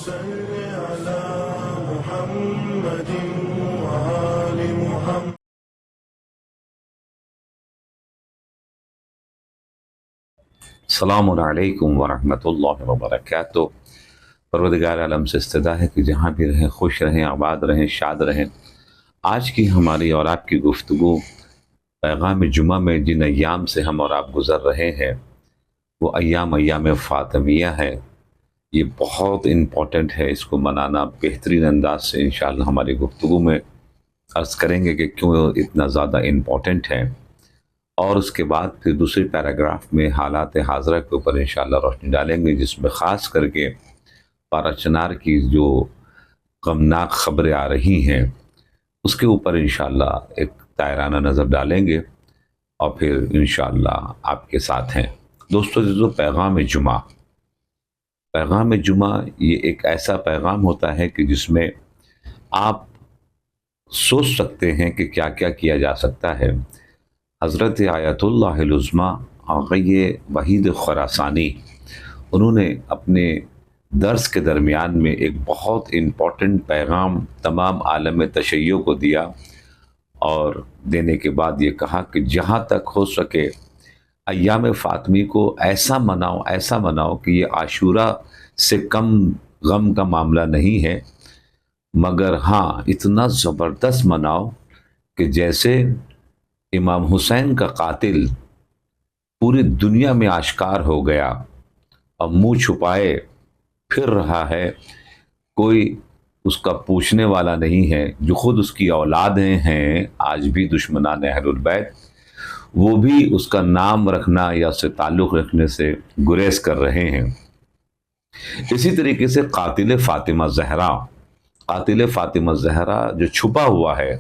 صل على محمد وآل محمد. السلام علیکم ورحمۃ اللہ وبرکاتہ۔ پروردگار عالم سے استدعا ہے کہ جہاں بھی رہیں خوش رہیں، آباد رہیں، شاد رہیں۔ آج کی ہماری اور آپ کی گفتگو پیغام جمعہ میں جن ایام سے ہم اور آپ گزر رہے ہیں وہ ایام فاطمیہ ہے۔ یہ بہت امپورٹنٹ ہے، اس کو منانا بہترین انداز سے انشاءاللہ ہماری گفتگو میں عرض کریں گے کہ کیوں اتنا زیادہ امپورٹنٹ ہے، اور اس کے بعد پھر دوسرے پیراگراف میں حالات حاضرہ کے اوپر انشاءاللہ روشنی ڈالیں گے، جس میں خاص کر کے پارا چنار کی جو غمناک خبریں آ رہی ہیں اس کے اوپر انشاءاللہ ایک دائرانہ نظر ڈالیں گے، اور پھر انشاءاللہ آپ کے ساتھ ہیں۔ دوستو عزیزو، پیغام جمعہ یہ ایک ایسا پیغام ہوتا ہے کہ جس میں آپ سوچ سکتے ہیں کہ کیا کیا کیا جا سکتا ہے۔ حضرت آیت اللہ العظمیٰ آغا وحید خراسانی انہوں نے اپنے درس کے درمیان میں ایک بہت امپورٹنٹ پیغام تمام عالم تشیع کو دیا، اور دینے کے بعد یہ کہا کہ جہاں تک ہو سکے ایام فاطمی کو ایسا مناؤ کہ یہ عاشورہ سے کم غم کا معاملہ نہیں ہے، مگر ہاں اتنا زبردست مناؤ کہ جیسے امام حسین کا قاتل پوری دنیا میں آشکار ہو گیا اور منہ چھپائے پھر رہا ہے، کوئی اس کا پوچھنے والا نہیں ہے، جو خود اس کی اولادیں ہیں آج بھی دشمنان اہل البیت، وہ بھی اس کا نام رکھنا یا اس سے تعلق رکھنے سے گریز کر رہے ہیں۔ اسی طریقے سے قاتل فاطمہ زہرا جو چھپا ہوا ہے،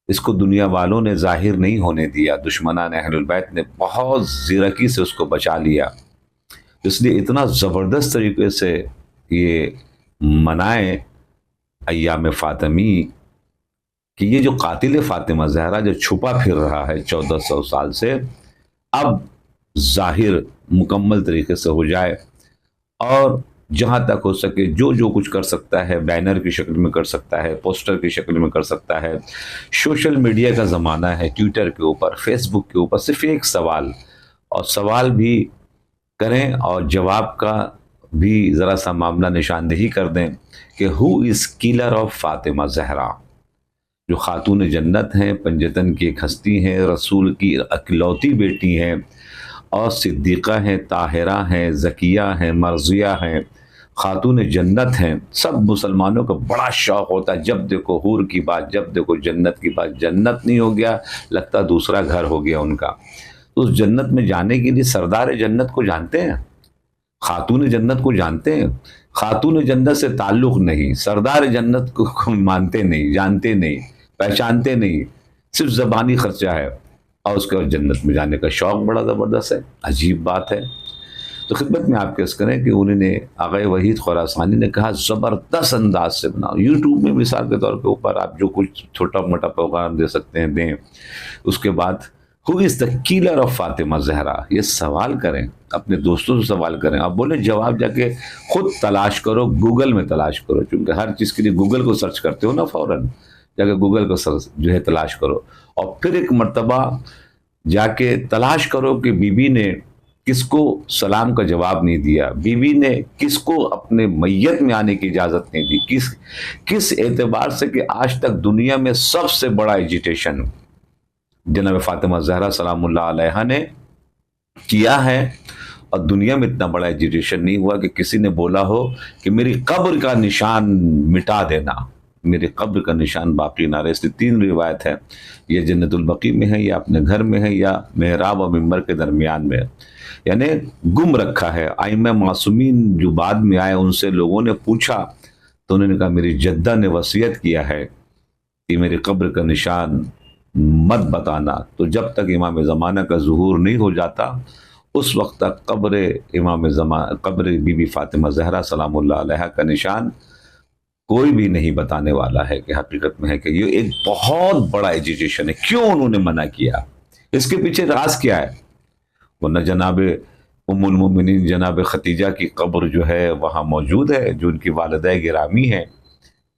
اس کو دنیا والوں نے ظاہر نہیں ہونے دیا، دشمنان اہل البیت نے بہت زیرکی سے اس کو بچا لیا، اس لیے اتنا زبردست طریقے سے یہ منائیں ایام فاطمی کہ یہ جو قاتل فاطمہ زہرا جو چھپا پھر رہا ہے 1400 سال سے، اب ظاہر مکمل طریقے سے ہو جائے، اور جہاں تک ہو سکے جو کچھ کر سکتا ہے بینر کی شکل میں کر سکتا ہے، پوسٹر کی شکل میں کر سکتا ہے۔ سوشل میڈیا کا زمانہ ہے، ٹویٹر کے اوپر، فیس بک کے اوپر صرف ایک سوال بھی کریں اور جواب کا بھی ذرا سا معاملہ نشاندہی کر دیں کہ ہو از کلر آف فاطمہ زہرا، جو خاتون جنت ہیں، پنجتن کی ایک ہستی ہیں، رسول کی اکلوتی بیٹی ہیں، اور صدیقہ ہیں، طاہرہ ہیں، زکیہ ہیں، مرضیہ ہیں، خاتون جنت ہیں۔ سب مسلمانوں کا بڑا شوق ہوتا ہے، جب دیکھو حور کی بات، جب دیکھو جنت کی بات، جنت نہیں ہو گیا لگتا دوسرا گھر ہو گیا ان کا۔ تو اس جنت میں جانے کے لیے سردار جنت کو جانتے ہیں، خاتون جنت کو جانتے ہیں، خاتون جنت سے تعلق نہیں، سردار جنت کو مانتے نہیں، جانتے نہیں، پہچانتے نہیں، صرف زبانی خرچہ ہے، اور اس کے بعد جنت میں جانے کا شوق بڑا زبردست ہے۔ عجیب بات ہے۔ تو خدمت میں آپ کیس کریں کہ انہوں نے آغا وحید خراسانی نے کہا زبردست انداز سے بناؤ۔ یوٹیوب میں مثال کے طور کے اوپر آپ جو کچھ چھوٹا موٹا پروگرام دے سکتے ہیں دیں، اس کے بعد who is the killer of Fatima Zahra, یہ سوال کریں، اپنے دوستوں سے سوال کریں، آپ بولیں جواب جا کے خود تلاش کرو، گوگل میں تلاش کرو، چونکہ ہر چیز کے لیے گوگل کو سرچ کرتے ہو نا، فوراً جا کے گوگل کو سرچ جو ہے تلاش کرو، اور پھر ایک مرتبہ جا کے تلاش کرو کہ بی بی نے کس کو سلام کا جواب نہیں دیا، بی بی نے کس کو اپنے میت میں آنے کی اجازت نہیں دی، کس اعتبار سے کہ آج تک دنیا میں سب سے بڑا ایجیٹیشن جناب فاطمہ زہرا سلام اللہ علیہا نے کیا ہے، اور دنیا میں اتنا بڑا ایجیٹیشن نہیں ہوا کہ کسی نے بولا ہو کہ میری قبر کا نشان مٹا دینا، میرے قبر کا نشان باقی نہ رہے۔ اس لیے 3 روایت ہے، یہ جنت البقیع میں ہے، یا اپنے گھر میں ہے، یا محراب اور ممبر کے درمیان میں، یعنی گم رکھا ہے۔ ائمہ معصومین جو بعد میں آئے ان سے لوگوں نے پوچھا تو انہوں نے کہا میری جدہ نے وصیت کیا ہے کہ میری قبر کا نشان مت بتانا، تو جب تک امام زمانہ کا ظہور نہیں ہو جاتا اس وقت تک قبر بی بی فاطمہ زہرا سلام اللہ علیہا کا نشان کوئی بھی نہیں بتانے والا ہے کہ حقیقت میں ہے کہ یہ ایک بہت بڑا ایجیٹیشن ہے۔ کیوں انہوں نے منع کیا، اس کے پیچھے راز کیا ہے؟ ورنہ جناب ام المومنین جناب ختیجہ کی قبر جو ہے وہاں موجود ہے، جو ان کی والدہ گرامی ہیں،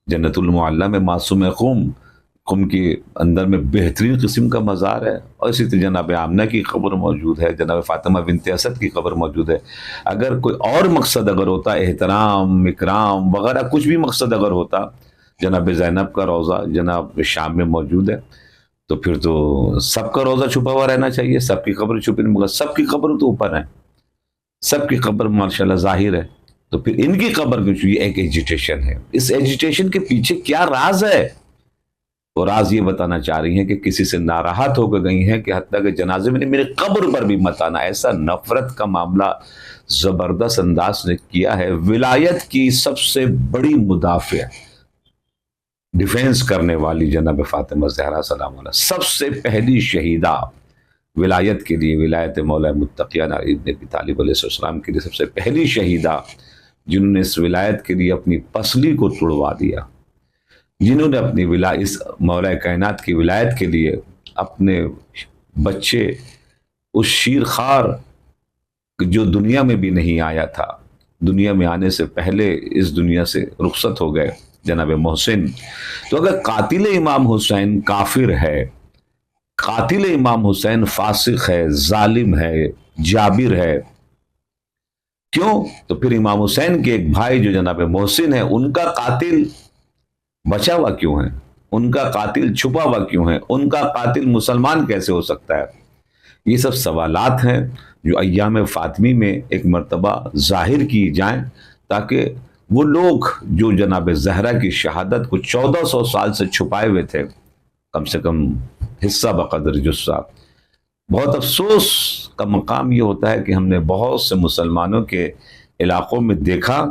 جنت المعلیٰ میں معصوم قم کے اندر میں بہترین قسم کا مزار ہے، اور اسی طرح جناب آمنہ کی قبر موجود ہے، جناب فاطمہ بنت اسد کی قبر موجود ہے۔ اگر کوئی اور مقصد اگر ہوتا، احترام اکرام وغیرہ کچھ بھی مقصد اگر ہوتا، جناب زینب کا روضہ جناب شام میں موجود ہے، تو پھر تو سب کا روضہ چھپا ہوا رہنا چاہیے، سب کی قبر چھپی، مگر سب کی قبر تو اوپر ہے، سب کی قبر ماشاءاللہ ظاہر ہے، تو پھر ان کی قبر کیوں چھپی؟ ایک ایجیٹیشن ہے۔ اس ایجیٹیشن کے پیچھے کیا راز ہے؟ اور راز یہ بتانا چاہ رہی ہیں کہ کسی سے ناراحت ہو کے گئی ہیں کہ حتیٰ کہ جنازے میں میرے قبر پر بھی مت آنا، ایسا نفرت کا معاملہ زبردست انداز نے کیا ہے۔ ولایت کی سب سے بڑی مدافع، ڈیفینس کرنے والی جناب فاطمہ زہرا سلام اللہ، سب سے پہلی شہیدہ ولایت کے لیے، ولایت مولا متقیہ ابن ابی طالب علیہ السلام کے لیے سب سے پہلی شہیدہ، جنہوں نے اس ولایت کے لیے اپنی پسلی کو توڑوا دیا، جنہوں نے اپنی اس مولا کائنات کی ولایت کے لیے اپنے بچے، اس شیر خوار جو دنیا میں بھی نہیں آیا تھا، دنیا میں آنے سے پہلے اس دنیا سے رخصت ہو گئے، جناب محسن۔ تو اگر قاتل امام حسین کافر ہے، قاتل امام حسین فاسق ہے، ظالم ہے، جابر ہے، کیوں؟ تو پھر امام حسین کے ایک بھائی جو جناب محسن ہے، ان کا قاتل بچا ہوا کیوں ہے؟ ان کا قاتل چھپا ہوا کیوں ہے؟ ان کا قاتل مسلمان کیسے ہو سکتا ہے؟ یہ سب سوالات ہیں جو ایام فاطمی میں ایک مرتبہ ظاہر کی جائیں، تاکہ وہ لوگ جو جناب زہرا کی شہادت کو 1400 سال سے چھپائے ہوئے تھے، کم سے کم حصہ بقدر جثہ۔ بہت افسوس کا مقام یہ ہوتا ہے کہ ہم نے بہت سے مسلمانوں کے علاقوں میں دیکھا،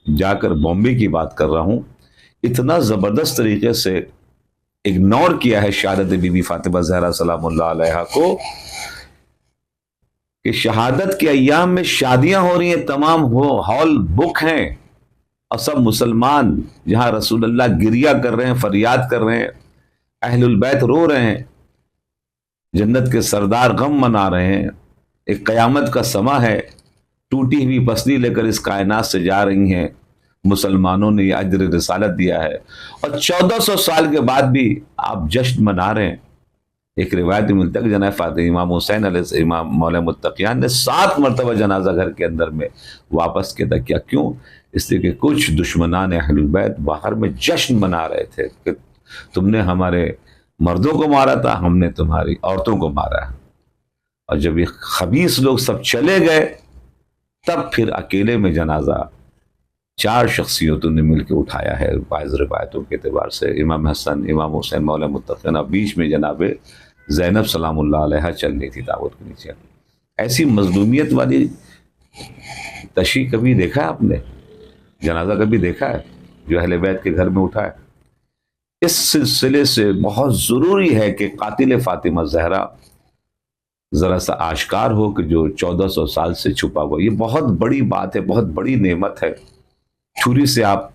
جا کر بامبے کی بات کر رہا ہوں، اتنا زبردست طریقے سے اگنور کیا ہے شہادت بی بی فاطمہ زہرا سلام اللہ علیہا کو، کہ شہادت کے ایام میں شادیاں ہو رہی ہیں، تمام ہال بک ہیں، اور سب مسلمان جہاں رسول اللہ گریہ کر رہے ہیں، فریاد کر رہے ہیں، اہل البیت رو رہے ہیں، جنت کے سردار غم منا رہے ہیں، ایک قیامت کا سما ہے، ٹوٹی ہوئی پسلی لے کر اس کائنات سے جا رہی ہیں، مسلمانوں نے یہ اجر رسالت دیا ہے، اور 1400 سال کے بعد بھی آپ جشن منا رہے ہیں۔ ایک روایت ملتا ہے کہ جناب فاطمہ امام حسین علیہ امام مولا متقیان نے 7 مرتبہ جنازہ گھر کے اندر میں واپس کیا تھا۔ کیا؟ کیوں؟ اس لیے کہ کچھ دشمنان اہل البیت باہر میں جشن منا رہے تھے کہ تم نے ہمارے مردوں کو مارا تھا، ہم نے تمہاری عورتوں کو مارا ہے۔ اور جب یہ خبیث لوگ سب چلے گئے، تب پھر اکیلے میں جنازہ 4 شخصیتوں نے مل کے اٹھایا ہے بعض روایتوں کے اعتبار سے، امام حسن، امام حسین مولا متقیان، بیچ میں جناب زینب سلام اللہ علیہ چل رہی تھی دعوت کے نیچے۔ ایسی مظلومیت والی تشیع کبھی دیکھا ہے آپ نے؟ جنازہ کبھی دیکھا ہے جو اہل بیت کے گھر میں اٹھا ہے؟ اس سلسلے سے بہت ضروری ہے کہ قاتل فاطمہ زہرا ذرا سا آشکار ہو، کہ جو 1400 سال سے چھپا ہوا، یہ بہت بڑی بات ہے، بہت بڑی نعمت ہے۔ چھری سے آپ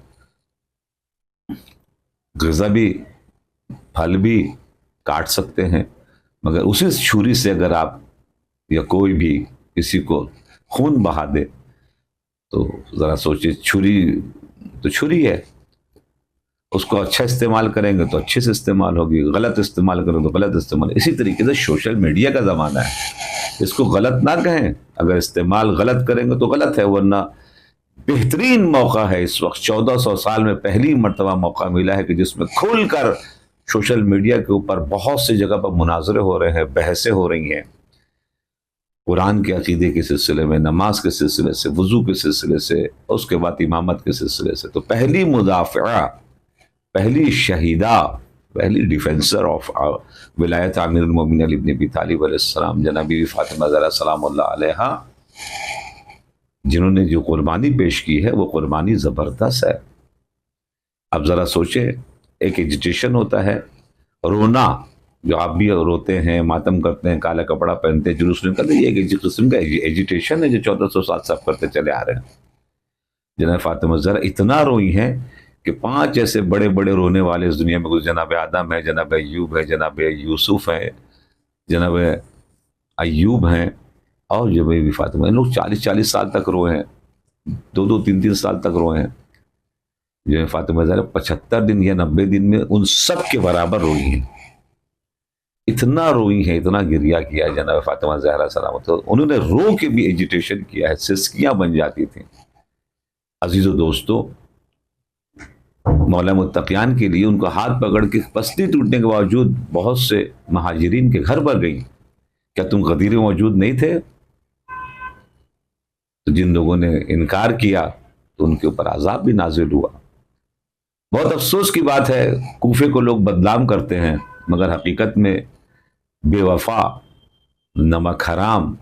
غذا بھی، پھل بھی کاٹ سکتے ہیں، مگر اسی چھری سے اگر آپ یا کوئی بھی کسی کو خون بہا دے تو ذرا سوچیں، چھری تو چھری ہے، اس کو اچھا استعمال کریں گے تو اچھے سے استعمال ہوگی، غلط استعمال کریں تو غلط استعمال۔ اسی طریقے سے سوشل میڈیا کا زمانہ ہے، اس کو غلط نہ کہیں، اگر استعمال غلط کریں گے تو غلط ہے، ورنہ بہترین موقع ہے اس وقت، 1400 سال میں پہلی مرتبہ موقع ملا ہے کہ جس میں کھل کر سوشل میڈیا کے اوپر بہت سی جگہ پر مناظرے ہو رہے ہیں، بحثیں ہو رہی ہیں، قرآن کے عقیدے کے سلسلے میں، نماز کے سلسلے سے، وضو کے سلسلے سے، اس کے بعد امامت کے سلسلے سے۔ تو پہلی مدافعہ، پہلی شہیدہ، پہلی ڈیفینسر آف ولایت امیر المومنین علی ابن ابی طالب علیہ السلام، جناب بی بی فاطمہ زہرا سلام اللہ علیہا، جنہوں نے جو قربانی پیش کی ہے وہ قربانی زبردست ہے۔ اب ذرا سوچیں، ایک ایجیٹیشن ہوتا ہے، رونا، جو آپ بھی روتے ہیں، ماتم کرتے ہیں، کالا کپڑا پہنتے ہیں، جلوس نکالتے ہیں، یہ ایک قسم کا ایجیٹیشن ہے جو 1400 سال سے آپ کرتے چلے آ رہے ہیں۔ جناب فاطمہ زہرا اتنا روئی ہیں کہ 5 ایسے بڑے بڑے رونے والے اس دنیا میں، جناب آدم ہے، جناب ایوب ہے، جناب یوسف ہے، جناب ایوب ہیں، اور جو بی بی فاطمہ، ان لوگ 40 سال تک روئے ہیں، 2 3 سال تک روئے ہیں. جو ہے فاطمہ زہرا 75 دن یا 90 دن میں ان سب کے برابر روئی ہیں. اتنا روئی ہیں، اتنا گریا کیا ہے جناب فاطمہ زہرا سلامت. انہوں نے رو کے بھی ایجیٹیشن کیا ہے، سسکیاں بن جاتی تھیں. عزیز و دوستو، مولا متقیان کے لیے ان کو ہاتھ پکڑ کے پستی ٹوٹنے کے باوجود بہت سے مہاجرین کے گھر پر گئیں. کیا تم غدیر موجود نہیں تھے؟ تو جن لوگوں نے انکار کیا تو ان کے اوپر عذاب بھی نازل ہوا. بہت افسوس کی بات ہے، کوفے کو لوگ بدنام کرتے ہیں، مگر حقیقت میں بے وفا، نمک حرام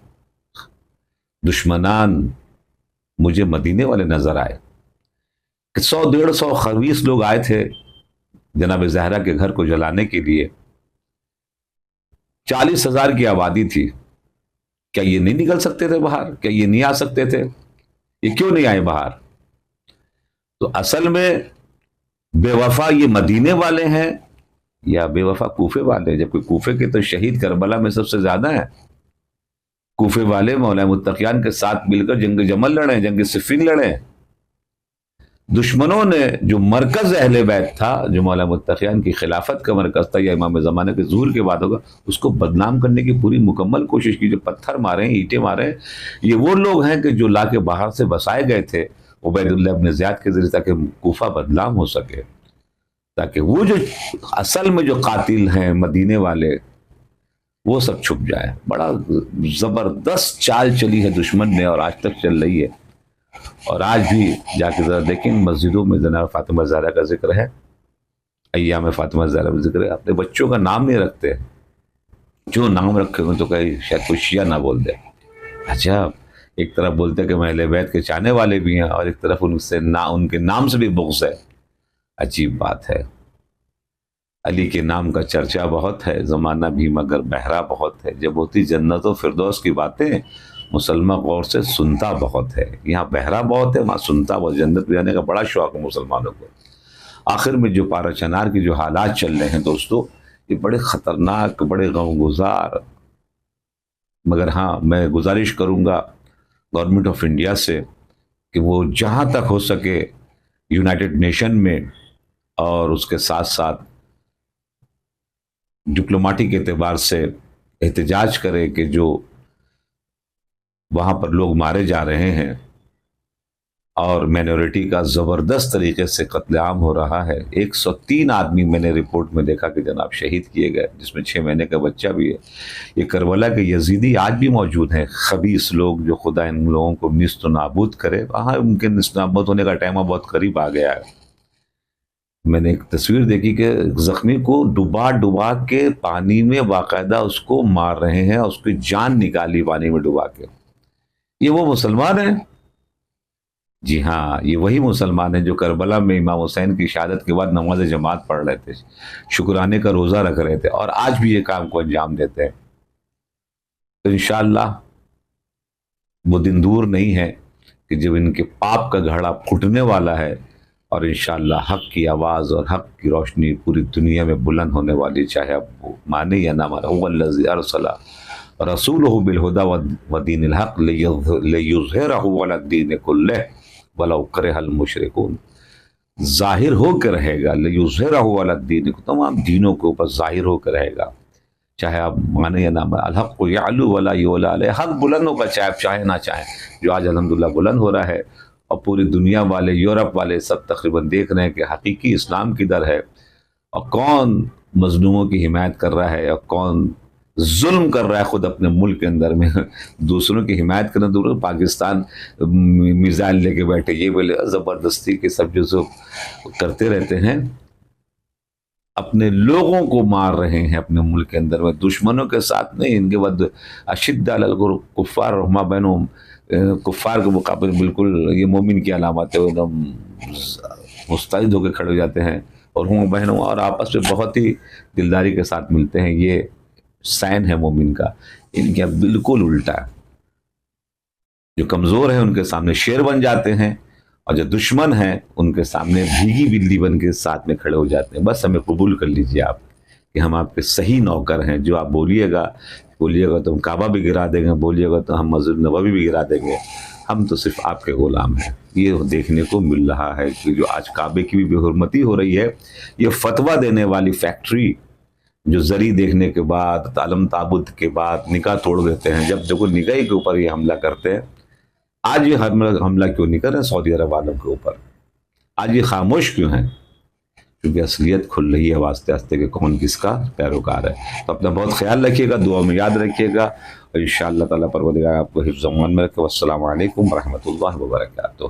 دشمنان مجھے مدینے والے نظر آئے. 100 150 خبیث لوگ آئے تھے جناب زہرا کے گھر کو جلانے کے لیے. 40,000 کی آبادی تھی. کیا یہ نہیں نکل سکتے تھے باہر؟ کیا یہ نہیں آ سکتے تھے؟ یہ کیوں نہیں آئے باہر؟ تو اصل میں بے وفا یہ مدینے والے ہیں یا بے وفا کوفے والے ہیں؟ جبکہ کوفے کے تو شہید کربلا میں سب سے زیادہ ہیں. کوفے والے مولا متقیان کے ساتھ مل کر جنگ جمل لڑے، جنگ صفین لڑے. دشمنوں نے جو مرکز اہل بیت تھا، جو مولا متقیان کی خلافت کا مرکز تھا یا امام زمانہ کے ظہور کے بعد ہوگا، اس کو بدنام کرنے کی پوری مکمل کوشش کی. جو پتھر مارے ہیں، اینٹیں مارے ہیں، یہ وہ لوگ ہیں کہ جو لا کے باہر سے بسائے گئے تھے عبید اللہ ابن زیاد کے ذریعے، تاکہ کوفہ بدنام ہو سکے، تاکہ وہ جو اصل میں جو قاتل ہیں مدینے والے وہ سب چھپ جائے. بڑا زبردست چال چلی ہے دشمن نے اور آج تک چل رہی ہے. اور آج بھی جا کے ذرا دیکھیں مسجدوں میں جناب فاطمہ زہرا کا ذکر ہے، ایام فاطمہ زہرا کا ذکر ہے. اپنے بچوں کا نام نہیں رکھتے، جو نام رکھے ہوئے تو کہیں شاید کوئی شیعہ نہ بول دے. اچھا، ایک طرف بولتے ہیں کہ میں اہل بیت کے چاہنے والے بھی ہیں، اور ایک طرف ان کے نام سے بھی بغض ہے. عجیب بات ہے. علی کے نام کا چرچا بہت ہے، زمانہ بھی مگر بہرا بہت ہے. جب ہوتی جنت و فردوس کی باتیں مسلمان غور سے سنتا بہت ہے. یہاں بہرا بہت ہے، وہاں سنتا بہت. جنت میں جانے کا بڑا شوق ہے مسلمانوں کو. آخر میں جو پارا چنار کی جو حالات چل رہے ہیں دوستو، یہ بڑے خطرناک، بڑے غم گزار. مگر ہاں، میں گزارش کروں گا گورنمنٹ آف انڈیا سے کہ وہ جہاں تک ہو سکے یونائٹڈ نیشن میں اور اس کے ساتھ ساتھ ڈپلوماٹک اعتبار سے احتجاج کرے کہ جو وہاں پر لوگ مارے جا رہے ہیں اور مائنورٹی کا زبردست طریقے سے قتل عام ہو رہا ہے. 103 آدمی میں نے رپورٹ میں دیکھا کہ جناب شہید کیے گئے، جس میں 6 مہینے کا بچہ بھی ہے. یہ کربلا کے یزیدی آج بھی موجود ہیں، خبیث لوگ جو خدا ان لوگوں کو نیست و نابود کرے. وہاں ان کے نیست و نابود ہونے کا ٹائم بہت قریب آ گیا ہے. میں نے ایک تصویر دیکھی کہ زخمی کو ڈبا ڈبا کے پانی میں باقاعدہ اس کو مار رہے ہیں اور اس کی جان نکالی پانی میں ڈبا کے. یہ وہ مسلمان ہیں؟ جی ہاں، یہ وہی مسلمان ہیں جو کربلا میں امام حسین کی شہادت کے بعد نماز جماعت پڑھ رہے تھے، شکرانے کا روزہ رکھ رہے تھے، اور آج بھی یہ کام کو انجام دیتے ہیں. تو انشاءاللہ وہ دن دور نہیں ہے کہ جب ان کے پاپ کا گھڑا پھٹنے والا ہے، اور انشاءاللہ حق کی آواز اور حق کی روشنی پوری دنیا میں بلند ہونے والی، چاہے اب وہ مانے یا نہ مانے. هو الذی ارسل رسولہ بالہدی ودین الحق لیظہرہ علی الدین کلہ ولو کرہ المشرکون. ظاہر ہو کے رہے گا، لیظہرہ علی الدین، تمام دینوں کے اوپر ظاہر ہو کے رہے گا، چاہے آپ مانے یا نہ مانے. الحق یعلو ولا یعلی علیہ، حق بلند ہوگا چاہے آپ چاہیں نہ چاہیں، جو آج الحمدللہ بلند ہو رہا ہے. اور پوری دنیا والے، یورپ والے سب تقریباً دیکھ رہے ہیں کہ حقیقی اسلام کدھر ہے، اور کون مظلوموں کی حمایت کر رہا ہے اور کون ظلم کر رہا ہے خود اپنے ملک کے اندر میں. دوسروں کی حمایت کرنا دور، پاکستان میزائل لے کے بیٹھے، یہ بولے زبردستی کے سب جو کرتے رہتے ہیں، اپنے لوگوں کو مار رہے ہیں اپنے ملک کے اندر میں. دشمنوں کے ساتھ نہیں، ان کے بعد اشد علی الکفار رحماء بینہم، کفار کے مقابل بالکل یہ مومن کی علامات ہے، ایک دم مستعد ہو کے کھڑے ہو جاتے ہیں اور ہوں بہنوں، اور آپس میں بہت ہی دلداری کے ساتھ ملتے ہیں. یہ سائن ہے مومن کا. ان کے بالکل الٹا ہے. جو کمزور ہیں ان کے سامنے شیر بن جاتے ہیں، اور جو دشمن ہیں ان کے سامنے بھیگی بلی بن کے ساتھ میں کھڑے ہو جاتے ہیں. بس ہمیں قبول کر لیجئے آپ کہ ہم آپ کے صحیح نوکر ہیں. جو آپ بولیے گا بولیے گا تو ہم کعبہ بھی گرا دیں گے، بولیے گا تو ہم مسجد نبوی بھی گرا دیں گے، ہم تو صرف آپ کے غلام ہیں۔ یہ دیکھنے کو مل رہا ہے کہ جو آج کعبے کی بھی بے حرمتی ہو رہی ہے، یہ فتویٰ دینے والی فیکٹری جو زری دیکھنے کے بعد، تعلم تعبد کے بعد نکاح توڑ دیتے ہیں، جب دیکھو نگاہی کے اوپر یہ حملہ کرتے ہیں، آج یہ حملہ کیوں نہیں کر رہے سعودی عرب والوں کے اوپر؟ آج یہ خاموش کیوں ہیں؟ کیونکہ اصلیت کھل رہی ہے واسطے آستے کہ کون کس کا پیروکار ہے۔ تو اپنا بہت خیال رکھیے گا، دعا میں یاد رکھیے گا، اور انشاءاللہ تعالیٰ پروردگار آپ کو حفظ و امان میں رکھے۔ والسلام علیکم ورحمۃ اللہ وبرکاتہ۔